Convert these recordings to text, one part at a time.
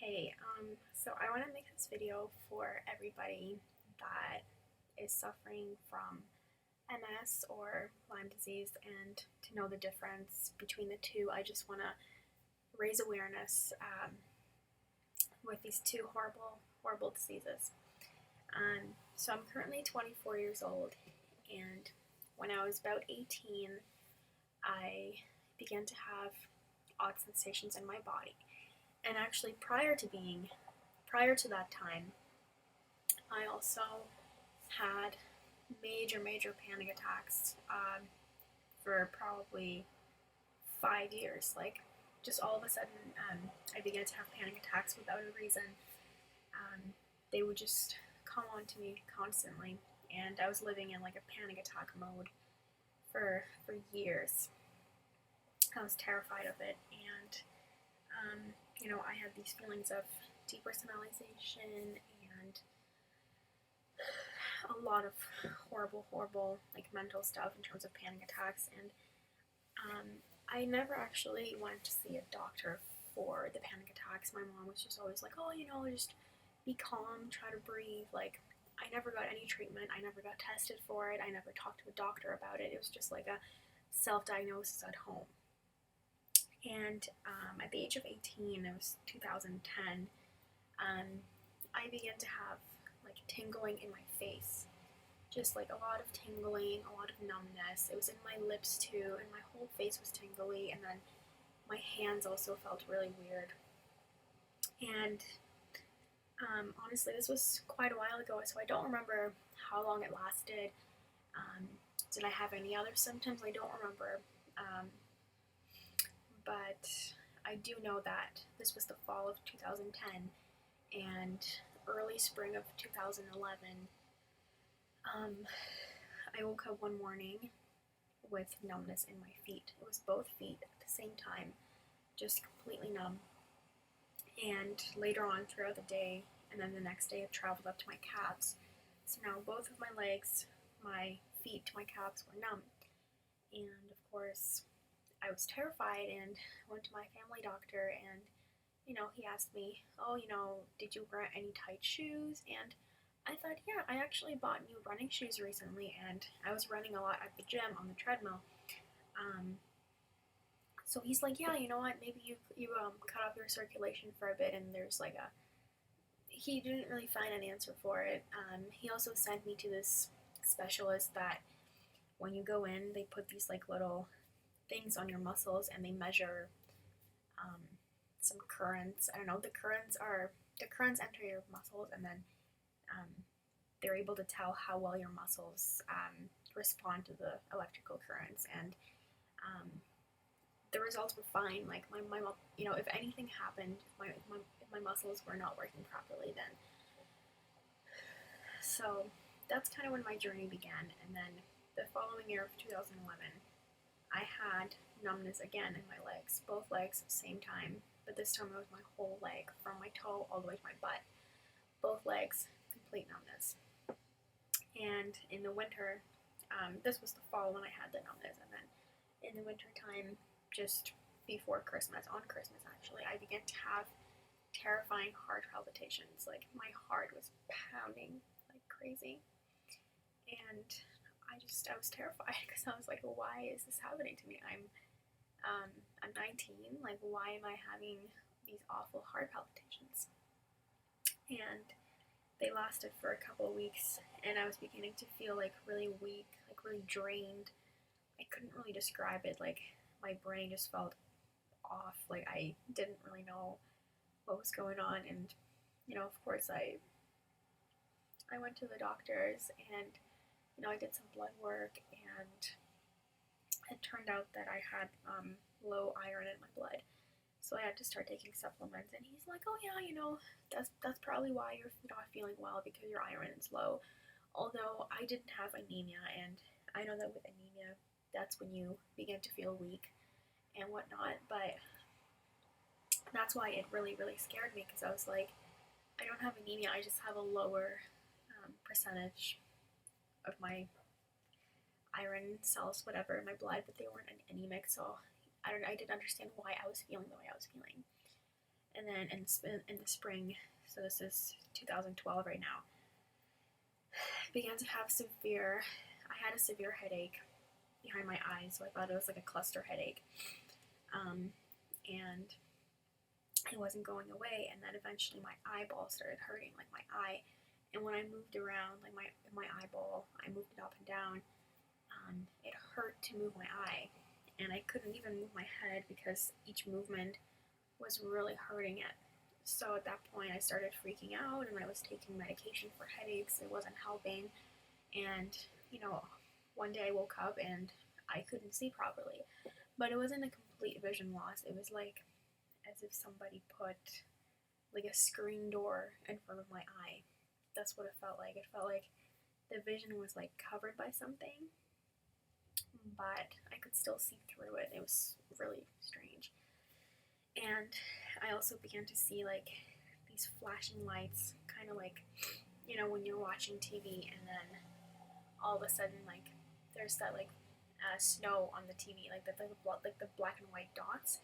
Hey, so I want to make this video for everybody that is suffering from MS or Lyme disease and to know the difference between the two. I just want to raise awareness with these two horrible diseases. So I'm currently 24 years old, and when I was about 18, I began to have odd sensations in my body. And actually, prior to that time, I also had major panic attacks for probably 5 years. Like, just all of a sudden, I began to have panic attacks without a reason. They would just come on to me constantly, and I was living in like a panic attack mode for years. I was terrified of it, and I had these feelings of depersonalization and a lot of horrible, like mental stuff in terms of panic attacks. And I never actually went to see a doctor for the panic attacks. My mom was just always like, oh, just be calm, try to breathe. Like, I never got any treatment. I never got tested for it. I never talked to a doctor about it. It was just like a self-diagnosis at home. And at the age of 18, it was 2010, I began to have like tingling in my face. Just like a lot of tingling, a lot of numbness. It was in my lips too, and my whole face was tingly, and then my hands also felt really weird. And honestly, this was quite a while ago, so I don't remember how long it lasted. Did I have any other symptoms? I don't remember. But I do know that this was the fall of 2010 and early spring of 2011. I woke up one morning with numbness in my feet. It was both feet at the same time, just completely numb. And later on throughout the day, and then the next day, it traveled up to my calves. So now both of my legs, my feet to my calves were numb. And of course, I was terrified and went to my family doctor, and he asked me, oh, did you wear any tight shoes? And I thought, yeah, I actually bought new running shoes recently, and I was running a lot at the gym on the treadmill. So he's like, yeah, you know what? Maybe you cut off your circulation for a bit, and there's like a. He didn't really find an answer for it. He also sent me to this specialist that when you go in, they put these like little things on your muscles, and they measure some currents. I don't know. The currents enter your muscles, and then they're able to tell how well your muscles respond to the electrical currents. And the results were fine. Like my if anything happened, if my muscles were not working properly, then. So that's kind of when my journey began. And then the following year of 2011, I had numbness again in my legs, both legs at the same time, but this time it was my whole leg, from my toe all the way to my butt. Both legs, complete numbness. And in the winter, this was the fall when I had the numbness, and then in the winter time, just before Christmas, on Christmas actually, I began to have terrifying heart palpitations. Like, my heart was pounding like crazy, and I was terrified because I was like, well, why is this happening to me? I'm 19. Like, why am I having these awful heart palpitations? And they lasted for a couple of weeks, and I was beginning to feel like really weak, like really drained. I couldn't really describe it. Like, my brain just felt off. Like, I didn't really know what was going on. And of course, I went to the doctors, and I did some blood work, and it turned out that I had low iron in my blood. So I had to start taking supplements, and he's like, oh yeah, that's probably why you're not feeling well, because your iron is low. Although I didn't have anemia, and I know that with anemia, that's when you begin to feel weak and whatnot, but that's why it really scared me, because I was like, I don't have anemia, I just have a lower percentage of my iron cells, whatever, in my blood, but they weren't anemic, so I didn't understand why I was feeling the way I was feeling. And then in the spring, so this is 2012 right now, I began to have I had a severe headache behind my eyes, so I thought it was like a cluster headache. And it wasn't going away, and then eventually my eyeball started hurting, like my eye. And when I moved around, like my eyeball, I moved it up and down, it hurt to move my eye. And I couldn't even move my head because each movement was really hurting it. So at that point, I started freaking out, and I was taking medication for headaches. It wasn't helping. And, one day I woke up and I couldn't see properly. But it wasn't a complete vision loss. It was like as if somebody put like a screen door in front of my eye. That's what it felt like. It felt like the vision was like covered by something, but I could still see through it. It was really strange. And I also began to see like these flashing lights, kind of like, when you're watching TV and then all of a sudden like there's that like snow on the TV, like the black and white dots.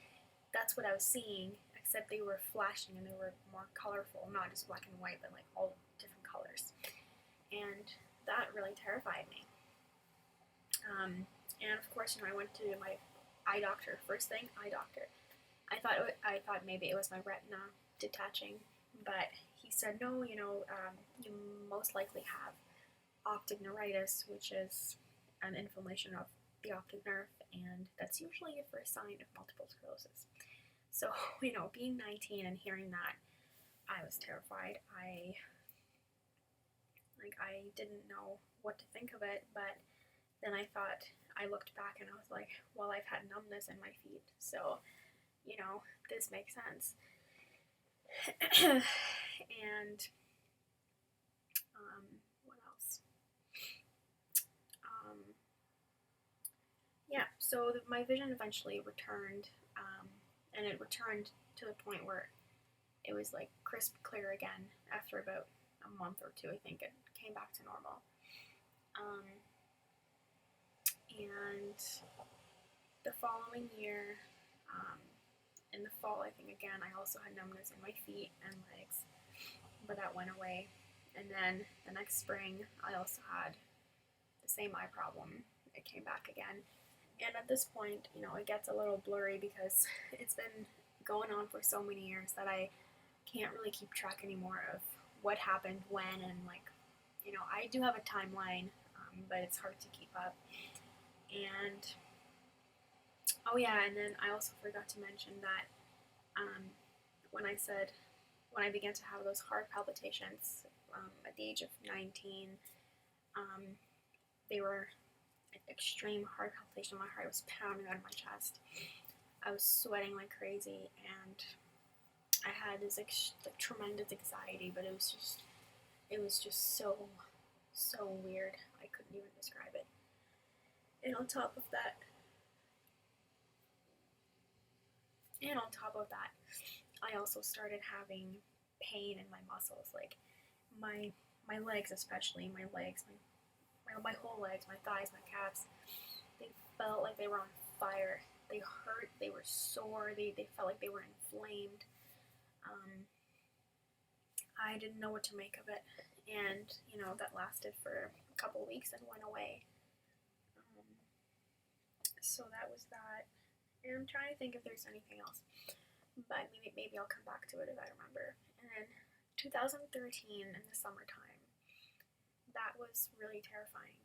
That's what I was seeing, except they were flashing and they were more colorful, not just black and white, but like all different colors. And that really terrified me. And of course, I went to my eye doctor. First thing, eye doctor. I thought maybe it was my retina detaching, but he said no. You most likely have optic neuritis, which is an inflammation of the optic nerve, and that's usually a first sign of multiple sclerosis. So, being 19 and hearing that, I was terrified. I didn't know what to think of it, but then I looked back and I was like, well, I've had numbness in my feet, so, this makes sense. And, what else? Yeah, so my vision eventually returned, and it returned to the point where it was like crisp clear again after about a month or two. I think it came back to normal. And the following year, in the fall, I think again, I also had numbness in my feet and legs, but that went away. And then the next spring, I also had the same eye problem. It came back again. And at this point, it gets a little blurry because it's been going on for so many years that I can't really keep track anymore of what happened when, and I do have a timeline, but it's hard to keep up. And oh yeah, and then I also forgot to mention that when I began to have those heart palpitations at the age of 19, they were an extreme heart palpitation. My heart was pounding out of my chest. I was sweating like crazy, and I had this tremendous anxiety, but it was just so weird. I couldn't even describe it. And on top of that, I also started having pain in my muscles, like my legs, especially my legs, my whole legs, my thighs, my calves. They felt like they were on fire. They hurt. They were sore. They felt like they were inflamed. I didn't know what to make of it, and that lasted for a couple weeks and went away. So that was that. And I'm trying to think if there's anything else, but maybe I'll come back to it if I remember. And then 2013 in the summertime, that was really terrifying.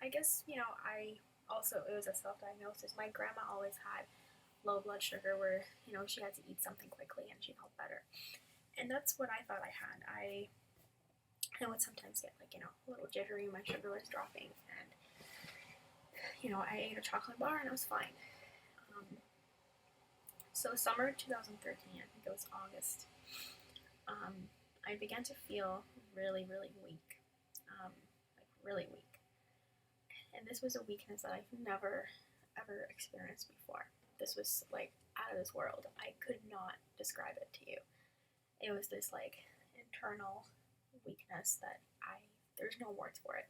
I guess, I also, it was a self-diagnosis. My grandma always had low blood sugar where, she had to eat something quickly and she felt better. And that's what I thought I had. I would sometimes get a little jittery, my sugar was dropping, and I ate a chocolate bar and it was fine. So summer 2013, I think it was August, I began to feel really, really weak, really weak. And this was a weakness that I've never, ever experienced before. This was out of this world. I could not describe it to you. It was this internal weakness that there's no words for it.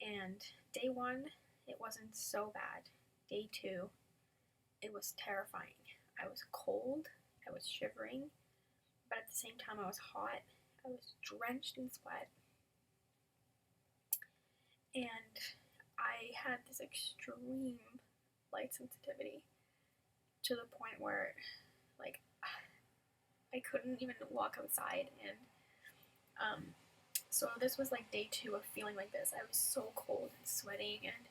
And day one, it wasn't so bad. Day two, it was terrifying. I was cold, I was shivering, but at the same time I was hot. I was drenched in sweat, and I had this extreme light sensitivity to the point where, like, I couldn't even walk outside. And so this was like day 2 of feeling like this. I was so cold and sweating, and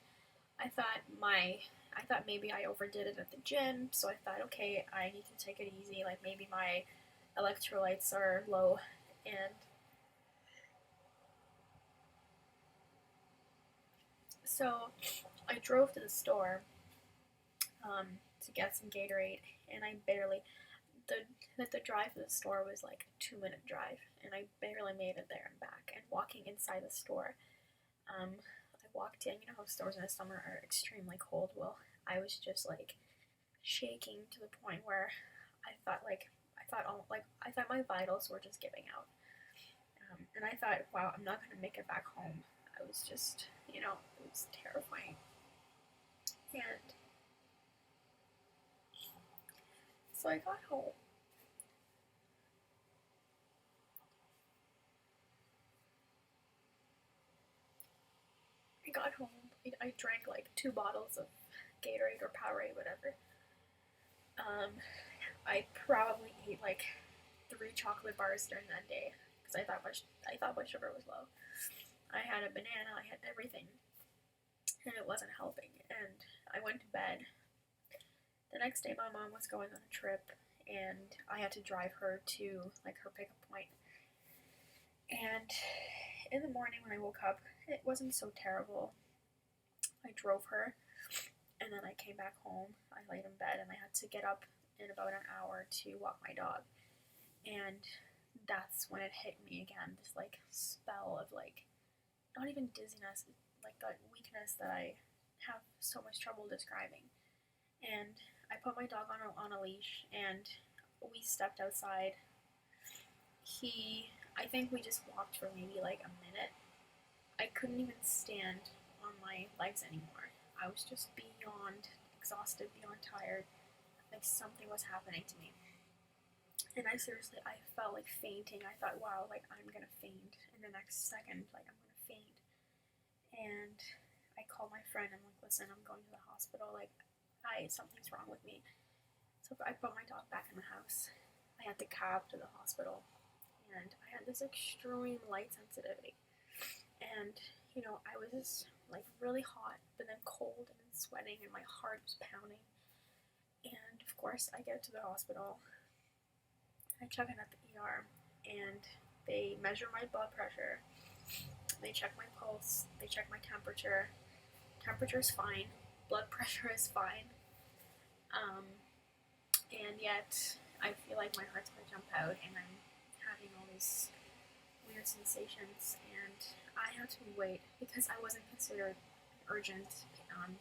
I thought maybe I overdid it at the gym. So I thought, okay, I need to take it easy. Like, maybe my electrolytes are low. And so I drove to the store to get some Gatorade, and I barely the drive to the store was like a 2-minute drive, and I barely made it there and back. And walking inside the store, I walked in. You know how stores in the summer are extremely cold? Well, I was just like shaking to the point where I thought my vitals were just giving out. And I thought, wow, I'm not gonna make it back home. I was just, it was terrifying. And so I got home. I drank like 2 bottles of Gatorade or Powerade, whatever. I probably ate like 3 chocolate bars during that day because I thought my sugar was low. I had a banana, I had everything, and it wasn't helping. And I went to bed. The next day, my mom was going on a trip, and I had to drive her to like her pickup point. And in the morning when I woke up, it wasn't so terrible. I drove her, and then I came back home. I laid in bed, and I had to get up in about an hour to walk my dog. And that's when it hit me again, this like spell of like, not even dizziness, like that weakness that I have so much trouble describing. And I put my dog on a leash, and we stepped outside. I think we just walked for maybe like a minute. I couldn't even stand on my legs anymore. I was just beyond exhausted, beyond tired. Like something was happening to me. And I felt like fainting. I thought, wow, like I'm gonna faint in the next second. Like I'm gonna faint. And I called my friend. I'm like, listen, I'm going to the hospital. Like, something's wrong with me. So I put my dog back in the house. I had the cab to the hospital, and I had this extreme light sensitivity. And I was just like really hot, but then cold and then sweating, and my heart was pounding. And of course, I get to the hospital. I check in at the ER, and they measure my blood pressure. They check my pulse. They check my temperature. Temperature's fine. Blood pressure is fine. And yet, I feel like my heart's gonna jump out, and I'm having all these weird sensations. And I had to wait because I wasn't considered an urgent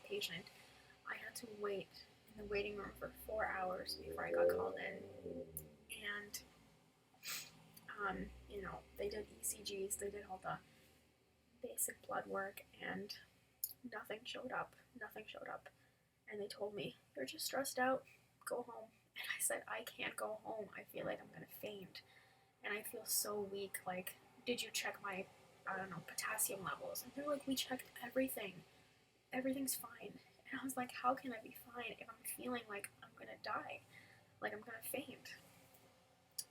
patient. I had to wait in the waiting room for 4 hours before I got called in. And they did ECGs, they did all the basic blood work, and nothing showed up. And they told me, you're just stressed out, go home. And I said, I can't go home. I feel like I'm gonna faint. And I feel so weak. Like, did you check my, potassium levels? And they're like, we checked everything. Everything's fine. And I was like, how can I be fine if I'm feeling like I'm gonna die? Like I'm gonna faint.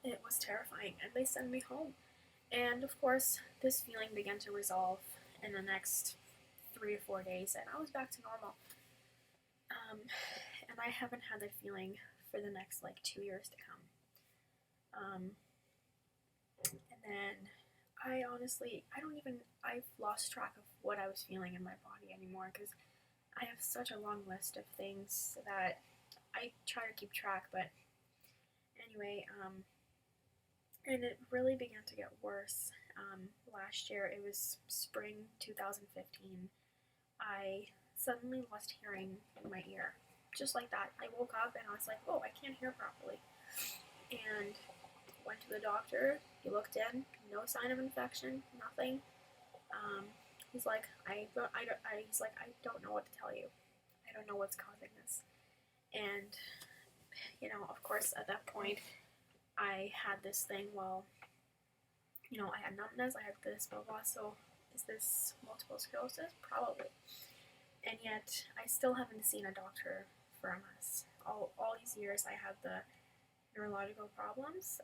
It was terrifying. And they sent me home. And of course, this feeling began to resolve in the next 3 to 4 days, and I was back to normal. And I haven't had that feeling for the next like 2 years to come. And then I've lost track of what I was feeling in my body anymore, because I have such a long list of things that I try to keep track, but anyway, and it really began to get worse. Last year, it was spring 2015, I suddenly lost hearing in my ear. Just like that. I woke up and I was like, oh, I can't hear properly. And went to the doctor. He looked in, no sign of infection, nothing. He's like, I don't know what to tell you. I don't know what's causing this. And, you know, of course, at that point, I had this thing, well, you know, I had numbness, I had this, blah, blah, so is this multiple sclerosis? Probably. And yet, I still haven't seen a doctor for MS. All these years, I had the neurological problems.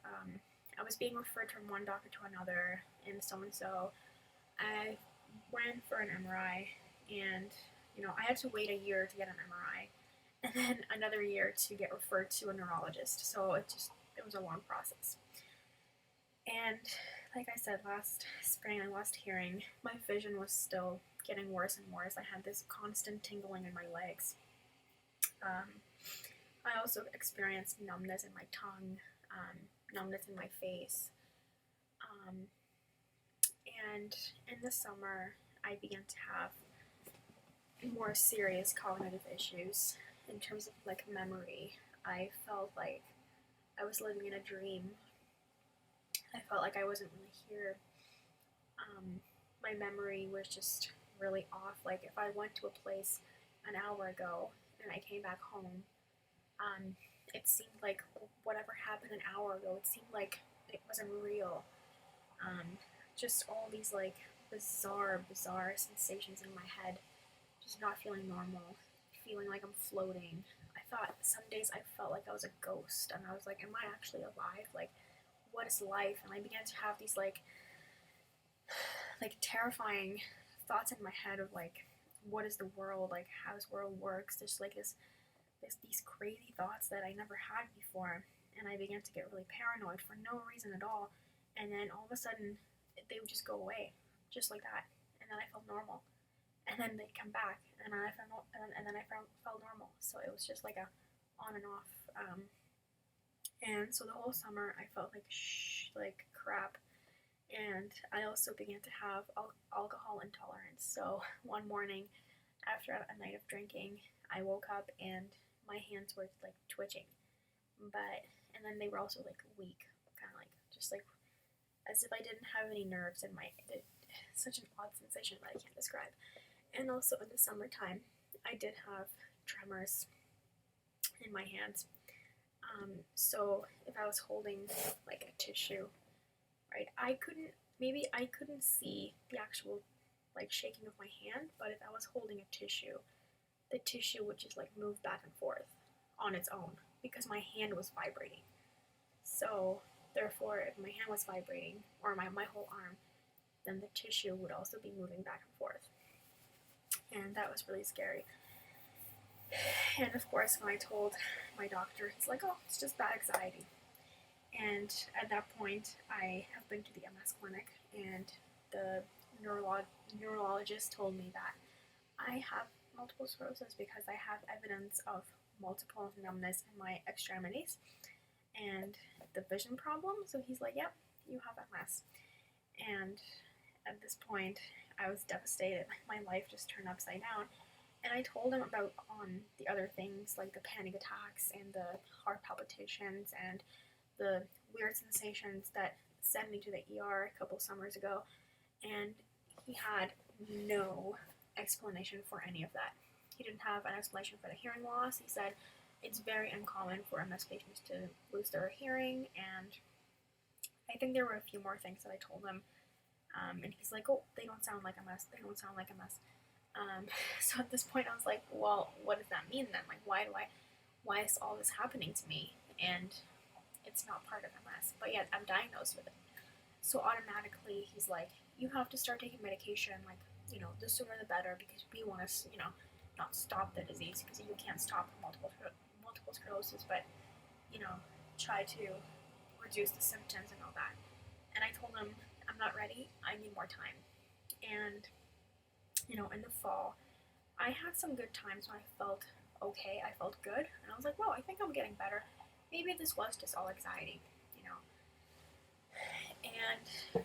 I was being referred from one doctor to another, and so. I went for an MRI, and, you know, I had to wait a year to get an MRI, and then another year to get referred to a neurologist. So it was a long process. And like I said, last spring I lost hearing. My vision was still getting worse and worse. I had this constant tingling in my legs. I also experienced numbness in my tongue, numbness in my face. And in the summer, I began to have more serious cognitive issues in terms of like memory. I felt like I was living in a dream. I felt like I wasn't really here. My memory was just really off. Like if I went to a place an hour ago and I came back home, it seemed like whatever happened an hour ago, it seemed like it wasn't real. Just all these like bizarre sensations in my head, just not feeling normal, feeling like I'm floating. I thought some days I felt like I was a ghost, and I was like, am I actually alive? Like, what is life? And I began to have these like terrifying thoughts in my head of like, what is the world? Like, how this world works? There's like these crazy thoughts that I never had before, and I began to get really paranoid for no reason at all. And then all of a sudden, they would just go away, just like that. And then I felt normal. And then they'd come back, and then I felt normal. So it was just like a on and off. And so the whole summer, I felt like crap. And I also began to have alcohol intolerance. So one morning, after a night of drinking, I woke up and my hands were like twitching, and then they were also like weak, kind of like just like as if I didn't have any nerves in my. Such an odd sensation that I can't describe. And also in the summertime, I did have tremors in my hands. So if I was holding like a tissue, right, I couldn't see the actual like shaking of my hand, but if I was holding a tissue, the tissue would just like move back and forth on its own because my hand was vibrating. So therefore, if my hand was vibrating, or my whole arm, then the tissue would also be moving back and forth. And that was really scary. And of course, when I told my doctor, he's like, oh, it's just bad anxiety. And at that point, I have been to the MS clinic, and the neurologist told me that I have multiple sclerosis because I have evidence of multiple numbness in my extremities and the vision problem. So he's like, yep, you have MS. And at this point, I was devastated. My life just turned upside down. And I told him about the other things, like the panic attacks and the heart palpitations and the weird sensations that sent me to the ER a couple summers ago. And he had no explanation for any of that. He didn't have an explanation for the hearing loss. He said it's very uncommon for MS patients to lose their hearing, and I think there were a few more things that I told him. And he's like, oh, they don't sound like MS. They don't sound like MS. So at this point, I was like, well, what does that mean then? Like, why is all this happening to me? And it's not part of MS, but yet I'm diagnosed with it. So automatically, he's like, you have to start taking medication, like, the sooner the better, because we want to, not stop the disease, because you can't stop multiple sclerosis, but, try to reduce the symptoms and all that. And I told him, I'm not ready, I need more time. And, in the fall, I had some good times when I felt okay, I felt good, and I was like, whoa, I think I'm getting better. Maybe this was just all anxiety, And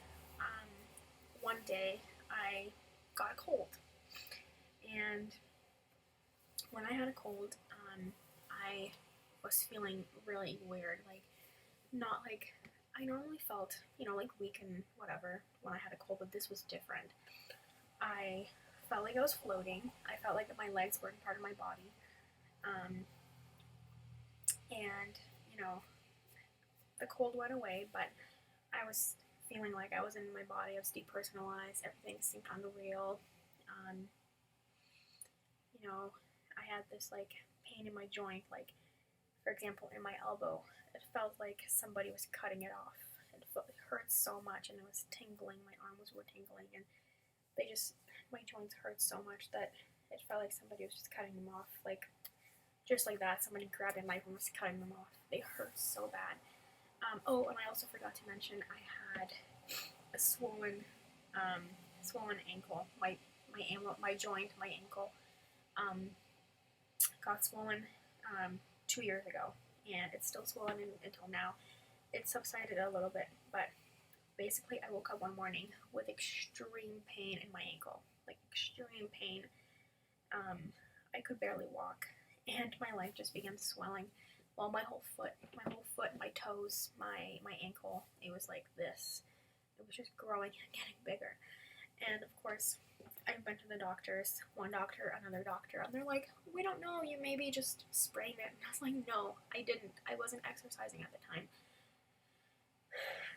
one day, I got a cold. And when I had a cold, I was feeling really weird, like, not like I normally felt, like weak and whatever when I had a cold, but this was different. I felt like I was floating. I felt like my legs weren't part of my body. the cold went away, but I was feeling like I was in my body. I was depersonalized. Everything seemed unreal. You know, I had this like pain in my joint, like for example in my elbow. It felt like somebody was cutting it off. It hurt so much, and it was tingling. My arms were tingling, and my joints hurt so much that it felt like somebody was just cutting them off, like just like that. Somebody grabbed a knife and was cutting them off. They hurt so bad. Oh, and I also forgot to mention I had a swollen ankle. My joint, my ankle, got swollen 2 years ago, and it's still swollen until now. It subsided a little bit, but basically I woke up one morning with extreme pain in my ankle, like extreme pain. I could barely walk, and my leg just began swelling. Well, my whole foot, my toes, my ankle, it was like this. It was just growing and getting bigger. And of course, I went to the doctors, one doctor, another doctor, and they're like, we don't know, you maybe just sprained it. And I was like, no, I didn't. I wasn't exercising at the time.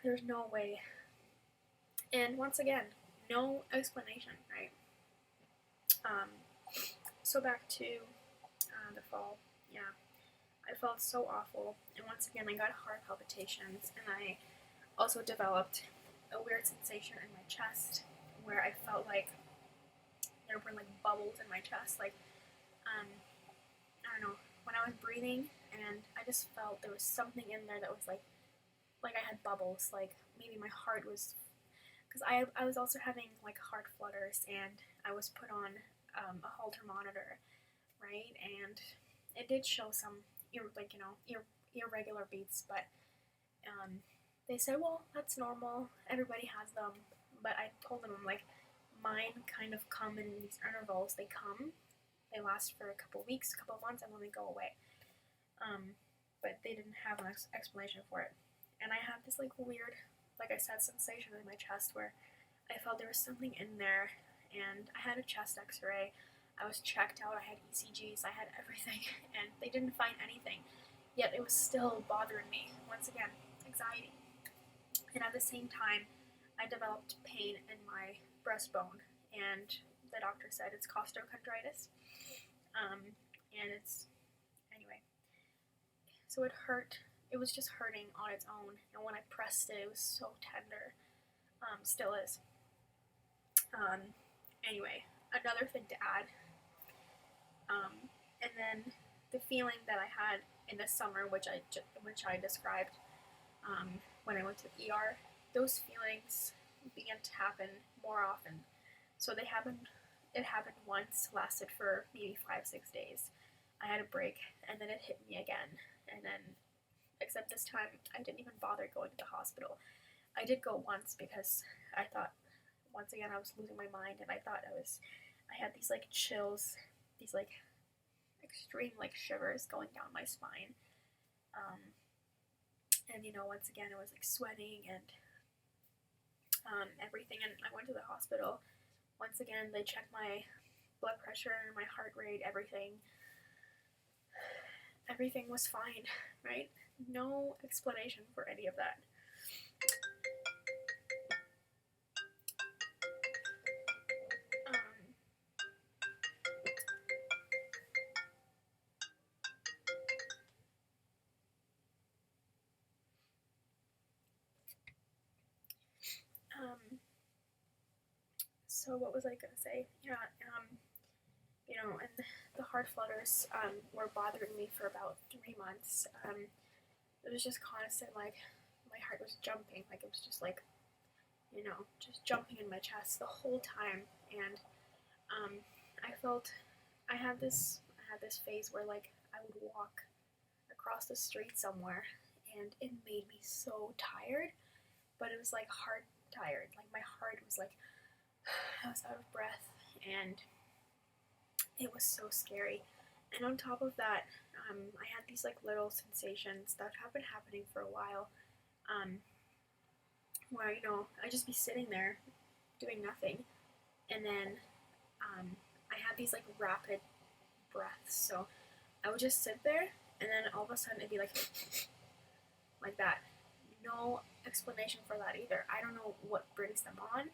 There's no way. And once again, no explanation, right? So back to the fall, yeah. I felt so awful, and once again I got heart palpitations, and I also developed a weird sensation in my chest where I felt like there were like bubbles in my chest, like I don't know, when I was breathing, and I just felt there was something in there that was like I had bubbles, like maybe my heart was, because I was also having like heart flutters, and I was put on a Holter monitor, right, and it did show some irregular beats, but they said, well, that's normal, everybody has them. But I told them, I'm like, mine kind of come in these intervals. They last for a couple weeks, a couple months, and then they go away. But they didn't have an explanation for it. And I had this like weird, like I said, sensation in my chest where I felt there was something in there, and I had a chest x-ray. I was checked out, I had ECGs, I had everything, and they didn't find anything. Yet it was still bothering me. Once again, anxiety. And at the same time, I developed pain in my breastbone, and the doctor said it's costochondritis. And anyway, so it hurt. It was just hurting on its own, and when I pressed it, it was so tender. Still is. Anyway, another thing to add. And then the feeling that I had in the summer, which I described when I went to the ER, those feelings began to happen more often. So it happened once, lasted for maybe 5-6 days. I had a break, and then it hit me again. And then, except this time, I didn't even bother going to the hospital. I did go once because I thought, once again, I was losing my mind, and I thought I had these like chills, these like extreme like shivers going down my spine. And once again, it was like sweating and everything, and I went to the hospital. Once again, they checked my blood pressure, my heart rate, everything. Everything was fine, right? No explanation for any of that. So what was I gonna say? Yeah, and the heart flutters were bothering me for about 3 months. It was just constant, like my heart was jumping, like it was just like, just jumping in my chest the whole time. And I had this phase where like I would walk across the street somewhere, and it made me so tired, but it was like heart tired, like my heart was like, I was out of breath, and it was so scary. And on top of that, I had these like little sensations that have been happening for a while, where I'd just be sitting there doing nothing, and then I had these like rapid breaths. So I would just sit there, and then all of a sudden it'd be like that. no explanation for that either. I don't know what brings them on.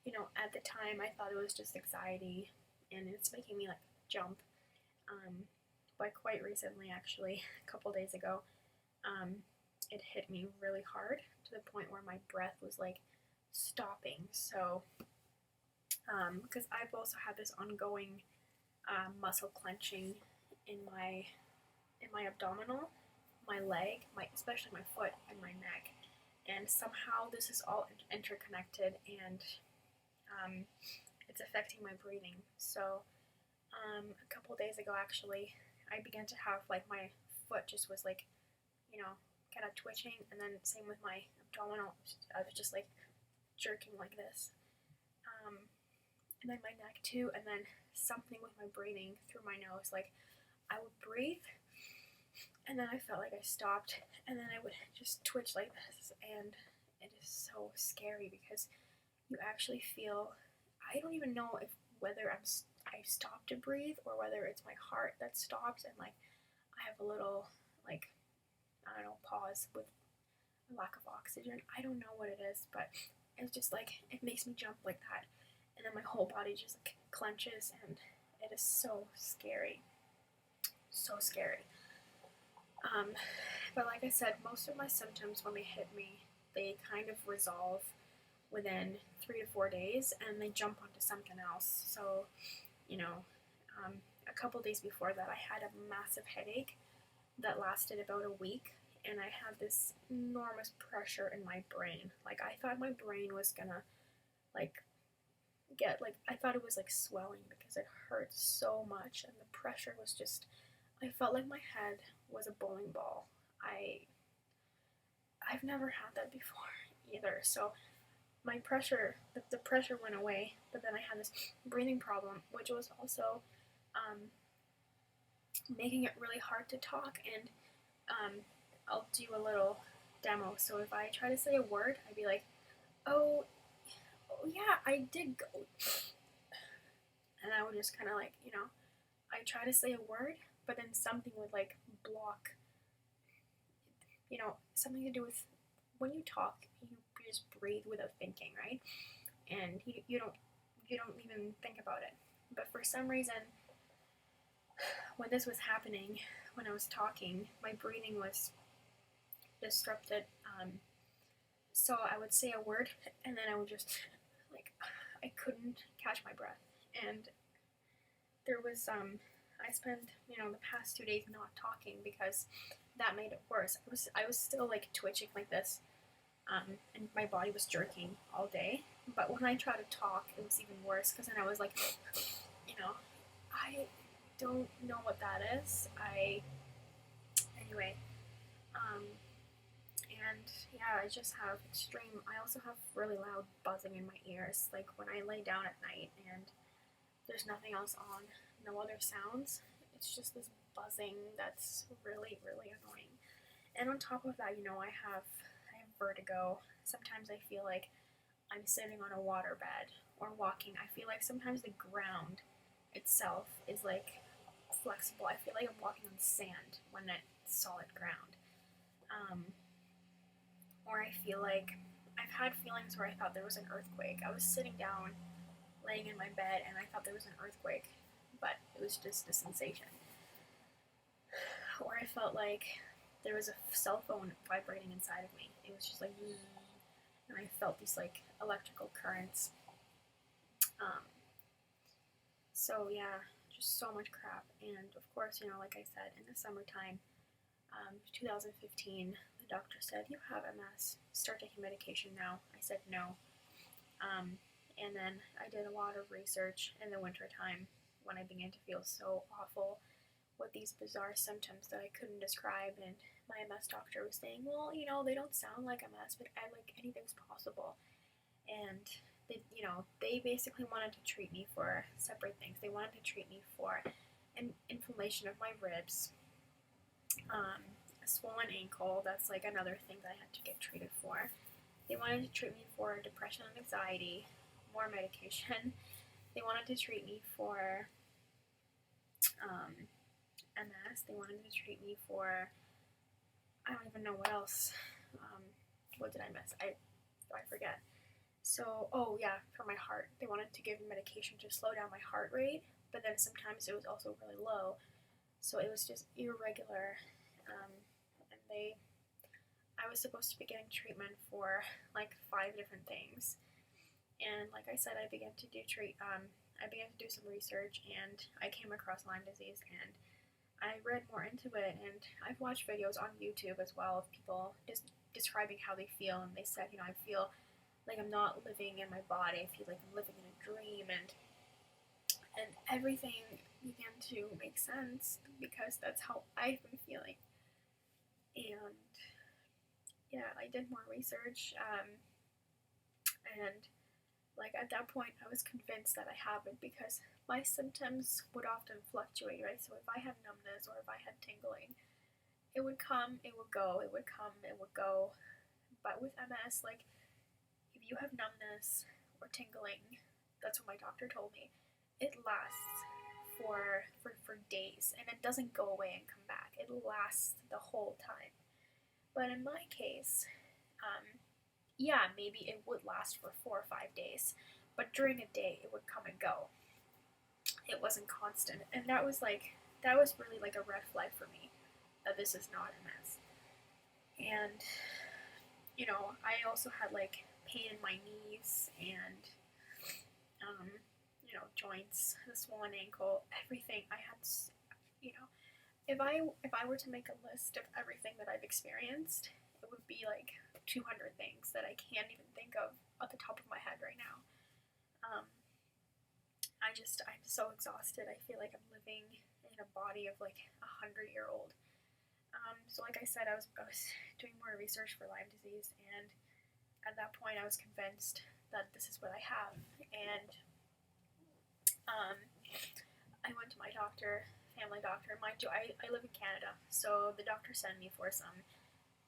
You know, at the time I thought it was just anxiety, and it's making me like jump. But quite recently, actually, a couple days ago, it hit me really hard to the point where my breath was like stopping. So, because I've also had this ongoing muscle clenching in my abdominal, my leg, especially my foot and my neck, and somehow this is all interconnected, and it's affecting my breathing. So a couple days ago, actually, I began to have like my foot just was like, you know, kind of twitching, and then same with my abdominal. I was just like jerking like this, and then my neck too, and then something with my breathing through my nose. Like I would breathe, and then I felt like I stopped, and then I would just twitch like this, and it is so scary because you actually feel. I don't even know if whether I stopped to breathe or whether it's my heart that stops, and like I have a little like I don't know pause with a lack of oxygen. I don't know what it is, but it's just like it makes me jump like that, and then my whole body just like clenches, and it is so scary, so scary. But like I said, most of my symptoms when they hit me, they kind of resolve within 3 to 4 days, and they jump onto something else. So, you know, a couple days before that, I had a massive headache that lasted about a week, and I had this enormous pressure in my brain. Like I thought my brain was gonna like I thought it was like swelling because it hurt so much, and the pressure was just. I felt like my head was a bowling ball. I've never had that before either. So my pressure, the pressure went away, but then I had this breathing problem, which was also making it really hard to talk. And I'll do a little demo. So if I try to say a word, I'd be like, oh yeah, I did go. And I would just kind of like, I try to say a word, but then something would like block, something to do with when you talk, you just breathe without thinking, right? And you don't even think about it. But for some reason, when this was happening, when I was talking, my breathing was disrupted. So I would say a word, and then I would just like I couldn't catch my breath, and there was I spent the past 2 days not talking because that made it worse. I was still like twitching like this, and my body was jerking all day. But when I tried to talk, it was even worse because then I was like, I don't know what that is. Anyway, and yeah, I just have extreme. I also have really loud buzzing in my ears, like when I lay down at night and there's nothing else on, no other sounds. It's just this buzzing that's really, really annoying. And on top of that, I have vertigo. Sometimes I feel like I'm sitting on a waterbed or walking. I feel like sometimes the ground itself is like flexible. I feel like I'm walking on sand when it's solid ground. Or I feel like I've had feelings where I thought there was an earthquake. I was sitting down, laying in my bed, and I thought there was an earthquake, but it was just a sensation. Or I felt like there was a cell phone vibrating inside of me. It was just like, and I felt these like electrical currents. So yeah, just so much crap. And of course, like I said, in the summertime, 2015, the doctor said, you have MS, start taking medication now. I said no. And then I did a lot of research in the wintertime when I began to feel so awful with these bizarre symptoms that I couldn't describe. And my MS doctor was saying, well, they don't sound like MS, but like anything's possible. And they basically wanted to treat me for separate things. They wanted to treat me for an inflammation of my ribs, a swollen ankle. That's like another thing that I had to get treated for. They wanted to treat me for depression and anxiety, more medication. They wanted to treat me for MS. They wanted to treat me for, I don't even know what else. What did I miss? I forget. So, oh yeah, for my heart, they wanted to give me medication to slow down my heart rate, but then sometimes it was also really low, so it was just irregular. And I was supposed to be getting treatment for like 5 different things, and like I said, I began to do some research, and I came across Lyme disease, and I read more into it, and I've watched videos on YouTube as well of people just describing how they feel, and they said, I feel like I'm not living in my body. I feel like I'm living in a dream, and everything began to make sense because that's how I've been feeling. And yeah, I did more research, and like at that point, I was convinced that I have it because my symptoms would often fluctuate, right? So if I had numbness or if I had tingling, it would come, it would go, it would come, it would go. But with MS, like if you have numbness or tingling, that's what my doctor told me, it lasts for days, and it doesn't go away and come back. It lasts the whole time. But in my case, yeah, maybe it would last for 4 or 5 days, but during a day it would come and go. It wasn't constant, and that was really like a red flag for me that this is not MS. And I also had like pain in my knees and joints, the swollen ankle, everything. I had, if I were to make a list of everything that I've experienced, it would be like 200 things that I can't even think of at the top of my head right now. I'm so exhausted. I feel like I'm living in a body of like 100-year-old. So like I said, I was doing more research for Lyme disease, and at that point I was convinced that this is what I have. And I went to my family doctor. Mind you, I live in Canada, so the doctor sent me for some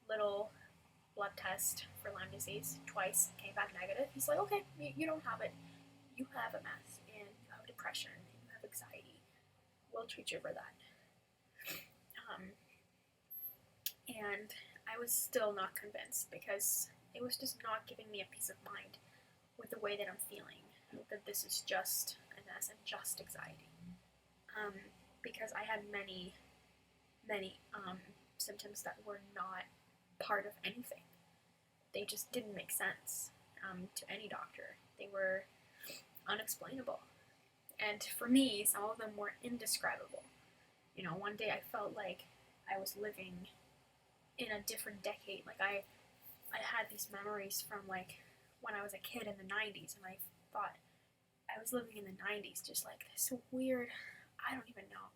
little blood test for Lyme disease twice, came back negative. He's like, okay, you don't have it. You have MS, and you have depression, and you have anxiety. We'll treat you for that. And I was still not convinced because it was just not giving me a peace of mind with the way that I'm feeling, that this is just MS and just anxiety. Because I had many symptoms that were not part of anything. They just didn't make sense to any doctor. They were unexplainable. And for me, some of them were indescribable. One day I felt like I was living in a different decade. Like I had these memories from like when I was a kid in the 90s, and I thought I was living in the 90s, just like this weird, I don't even know.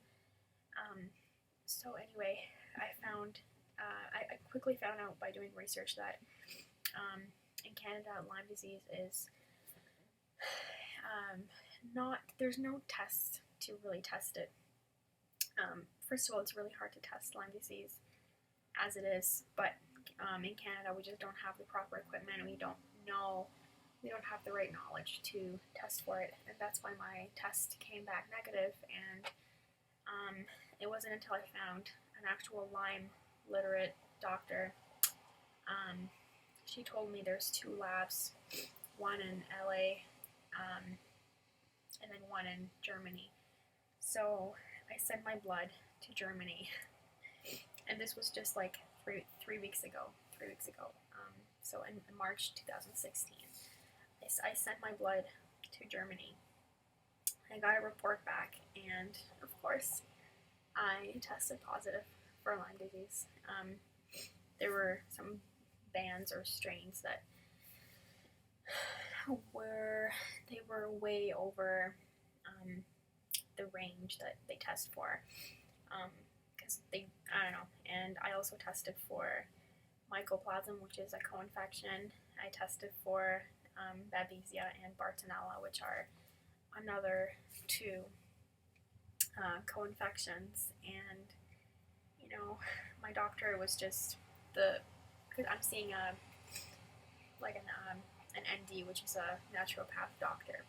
So anyway, I quickly found out by doing research that in Canada, Lyme disease is there's no tests to really test it. First of all, it's really hard to test Lyme disease as it is, but in Canada, we just don't have the proper equipment. We don't have the right knowledge to test for it, and that's why my test came back negative. And it wasn't until I found an actual Lyme literate doctor. She told me there's 2 labs, one in LA, and then one in Germany. So I sent my blood to Germany, and this was just like three weeks ago. So in March 2016, I sent my blood to Germany. I got a report back, and of course, I tested positive for Lyme disease. There were some bands or strains that were way over the range that they test for, because I don't know. And I also tested for mycoplasma, which is a co-infection. I tested for Babesia and Bartonella, which are another 2 co-infections. And my doctor was just because I'm seeing an ND, which is a naturopath doctor,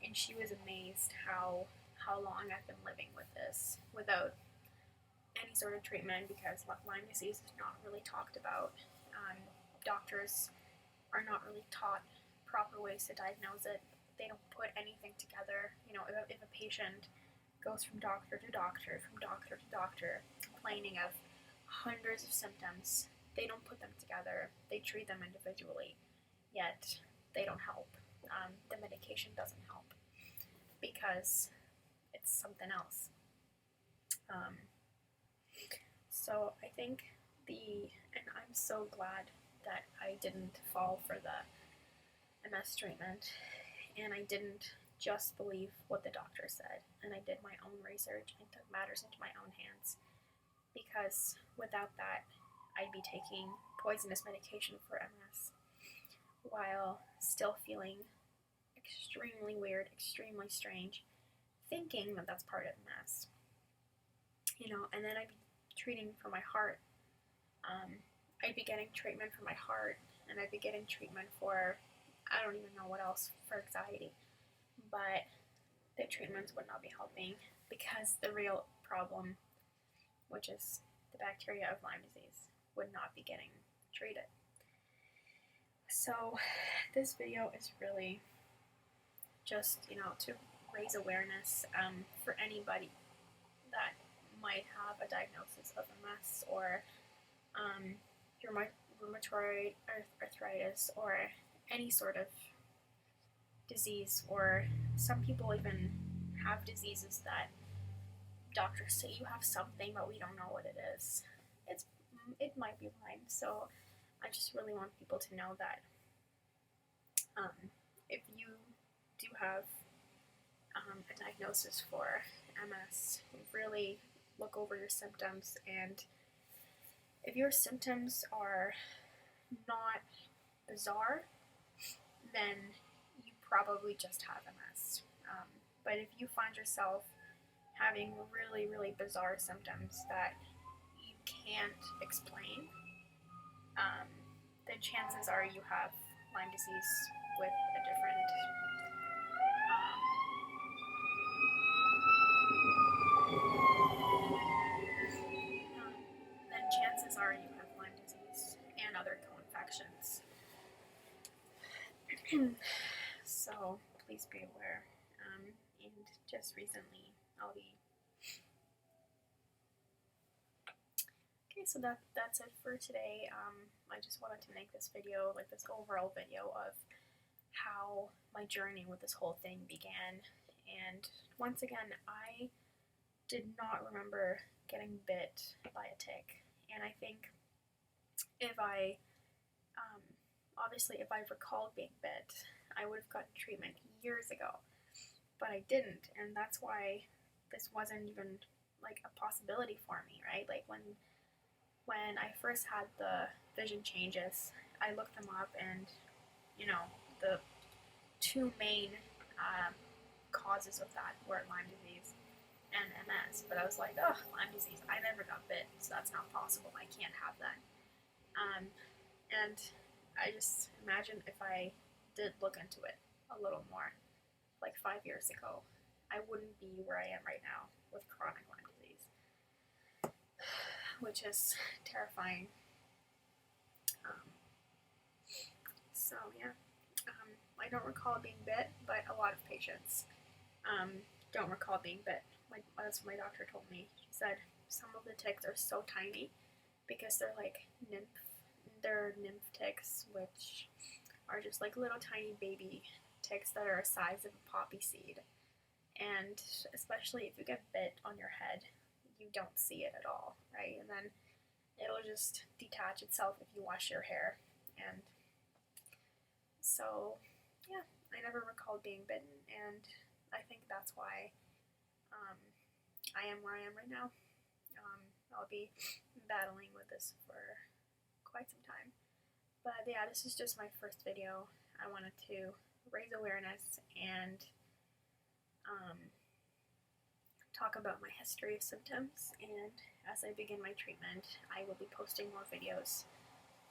and she was amazed how long I've been living with this without any sort of treatment, because Lyme disease is not really talked about Doctors are not really taught proper ways to diagnose it. They don't put anything together. You know, if a patient goes from doctor to doctor, complaining of hundreds of symptoms, they don't put them together. They treat them individually, yet they don't help. The medication doesn't help because it's something else. So I think and I'm so glad that I didn't fall for the MS treatment, and I didn't just believe what the doctor said, and I did my own research and took matters into my own hands, because without that, I'd be taking poisonous medication for MS while still feeling extremely weird, extremely strange, thinking that that's part of MS. You know, and then I'd be treating for my heart. I'd be getting treatment for my heart, and I'd be getting treatment for, I don't even know what else, for anxiety. But the treatments would not be helping because the real problem, which is the bacteria of Lyme disease, would not be getting treated. So this video is really just, you know, to raise awareness for anybody that might have a diagnosis of MS or rheumatoid arthritis or any sort of disease, or some people even have diseases that doctors say you have something but we don't know what it is. It might be Lyme. So I just really want people to know that if you do have a diagnosis for MS, really look over your symptoms, and if your symptoms are not bizarre, then you probably just have MS. But if you find yourself having really, really bizarre symptoms that you can't explain, then chances are you have Lyme disease with a different then chances are you have Lyme disease and other co-infections. So please be aware. And just recently, Okay, so that's it for today. I just wanted to make this video, like this overall video of how my journey with this whole thing began. And once again, I did not remember getting bit by a tick. And I think if I, obviously if I recalled being bit, I would have gotten treatment years ago. But I didn't, and that's why this wasn't even like a possibility for me, right? Like when I first had the vision changes, I looked them up, and you know, the two main causes of that were Lyme disease and MS. But I was like, oh, Lyme disease, I never got bit, so that's not possible. I can't have that. And I just imagine if I did look into it a little more, like 5 years ago, I wouldn't be where I am right now with chronic Lyme disease, which is terrifying. So yeah, I don't recall being bit, but a lot of patients don't recall being bit. That's what my doctor told me. She said some of the ticks are so tiny because they're like nymph ticks, which are just like little tiny baby ticks that are the size of a poppy seed. And especially if you get bit on your head, you don't see it at all, right? And then it'll just detach itself if you wash your hair. And so, yeah, I never recalled being bitten, and I think that's why I am where I am right now. I'll be battling with this for quite some time. But yeah, this is just my first video. I wanted to raise awareness and talk about my history of symptoms, and as I begin my treatment, I will be posting more videos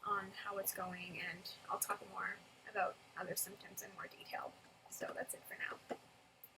on how it's going, and I'll talk more about other symptoms in more detail. So that's it for now.